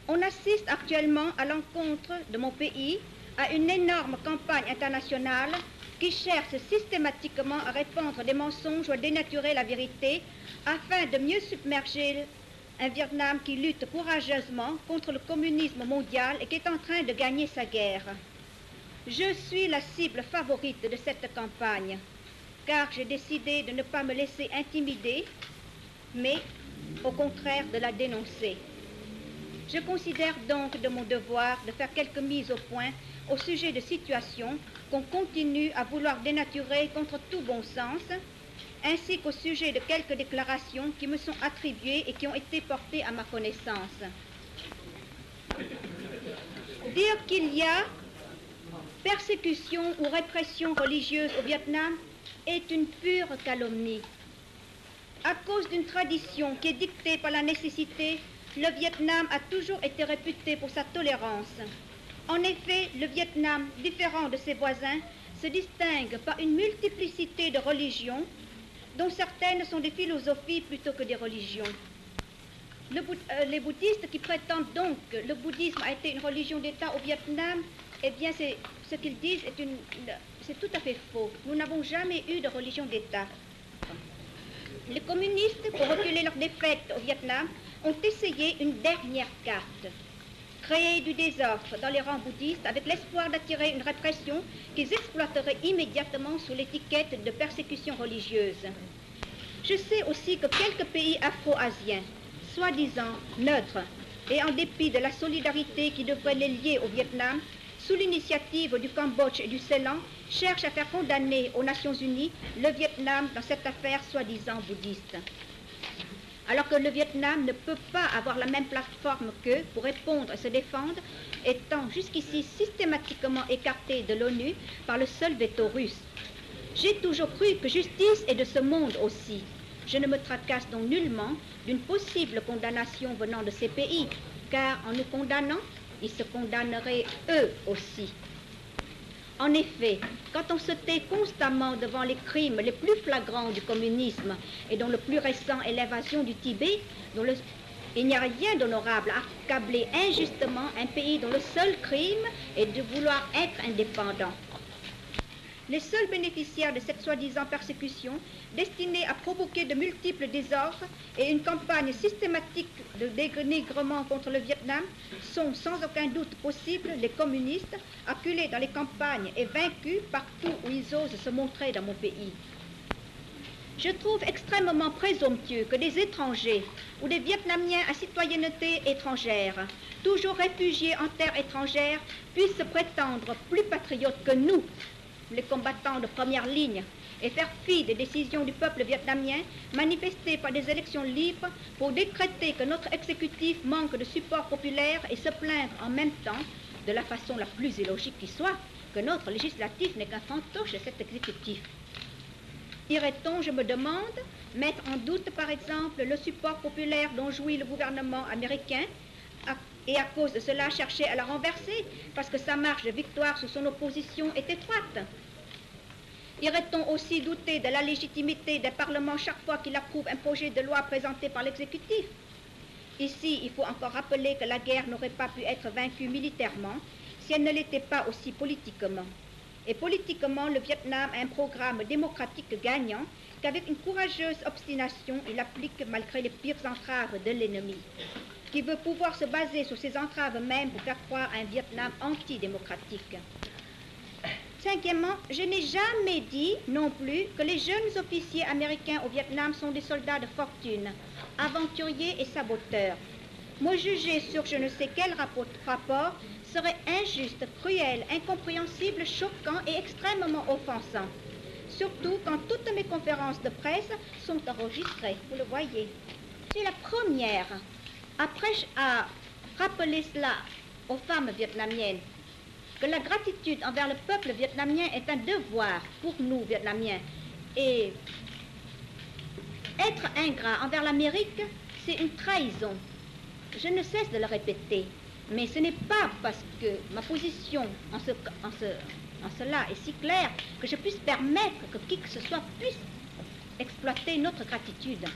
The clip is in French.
On assiste actuellement à l'encontre de mon pays à une énorme campagne internationale qui cherche systématiquement à répandre des mensonges ou à dénaturer la vérité afin de mieux submerger un Vietnam qui lutte courageusement contre le communisme mondial et qui est en train de gagner sa guerre. Je suis la cible favorite de cette campagne, car j'ai décidé de ne pas me laisser intimider, mais au contraire de la dénoncer. Je considère donc de mon devoir de faire quelques mises au point au sujet de situations qu'on continue à vouloir dénaturer contre tout bon sens, ainsi qu'au sujet de quelques déclarations qui me sont attribuées et qui ont été portées à ma connaissance. Dire qu'il y a persécution ou répression religieuse au Vietnam est une pure calomnie. À cause d'une tradition qui est dictée par la nécessité, le Vietnam a toujours été réputé pour sa tolérance. En effet, le Vietnam, différent de ses voisins, se distingue par une multiplicité de religions, dont certaines sont des philosophies plutôt que des religions. Les bouddhistes qui prétendent donc que le bouddhisme a été une religion d'État au Vietnam, eh bien, ce qu'ils disent c'est tout à fait faux. Nous n'avons jamais eu de religion d'État. Les communistes, pour reculer leur défaite au Vietnam, ont essayé une dernière carte. Créer du désordre dans les rangs bouddhistes avec l'espoir d'attirer une répression qu'ils exploiteraient immédiatement sous l'étiquette de persécution religieuse. Je sais aussi que quelques pays afro-asiens, soi-disant neutres, et en dépit de la solidarité qui devrait les lier au Vietnam, sous l'initiative du Cambodge et du Ceylan, cherchent à faire condamner aux Nations Unies le Vietnam dans cette affaire soi-disant bouddhiste. Alors que le Vietnam ne peut pas avoir la même plateforme qu'eux pour répondre et se défendre, étant jusqu'ici systématiquement écarté de l'ONU par le seul veto russe. J'ai toujours cru que justice est de ce monde aussi. Je ne me tracasse donc nullement d'une possible condamnation venant de ces pays, car en nous condamnant, ils se condamneraient eux aussi. En effet, quand on se tait constamment devant les crimes les plus flagrants du communisme et dont le plus récent est l'invasion du Tibet, il n'y a rien d'honorable à accabler injustement un pays dont le seul crime est de vouloir être indépendant. Les seuls bénéficiaires de cette soi-disant persécution, destinée à provoquer de multiples désordres et une campagne systématique de dénigrement contre le Vietnam, sont sans aucun doute possible les communistes, acculés dans les campagnes et vaincus partout où ils osent se montrer dans mon pays. Je trouve extrêmement présomptueux que des étrangers ou des Vietnamiens à citoyenneté étrangère, toujours réfugiés en terre étrangère, puissent se prétendre plus patriotes que nous, les combattants de première ligne, et faire fi des décisions du peuple vietnamien manifestées par des élections libres pour décréter que notre exécutif manque de support populaire et se plaindre en même temps, de la façon la plus illogique qui soit, que notre législatif n'est qu'un fantoche de cet exécutif. Irait-on, je me demande, mettre en doute par exemple le support populaire dont jouit le gouvernement américain et à cause de cela chercher à la renverser parce que sa marge de victoire sous son opposition est étroite? Irait-on aussi douter de la légitimité des parlements chaque fois qu'il approuve un projet de loi présenté par l'exécutif? Ici, il faut encore rappeler que la guerre n'aurait pas pu être vaincue militairement si elle ne l'était pas aussi politiquement. Et politiquement, le Vietnam a un programme démocratique gagnant qu'avec une courageuse obstination, il applique malgré les pires entraves de l'ennemi, qui veut pouvoir se baser sur ces entraves même pour faire croire à un Vietnam antidémocratique. Cinquièmement, je n'ai jamais dit non plus que les jeunes officiers américains au Vietnam sont des soldats de fortune, aventuriers et saboteurs. Me juger sur je ne sais quel rapport serait injuste, cruel, incompréhensible, choquant et extrêmement offensant. Surtout quand toutes mes conférences de presse sont enregistrées, vous le voyez. Je suis la première à rappeler cela aux femmes vietnamiennes, que la gratitude envers le peuple vietnamien est un devoir pour nous, Vietnamiens. Et être ingrat envers l'Amérique, c'est une trahison. Je ne cesse de le répéter, mais ce n'est pas parce que ma position en cela est si claire que je puisse permettre que qui que ce soit puisse exploiter notre gratitude.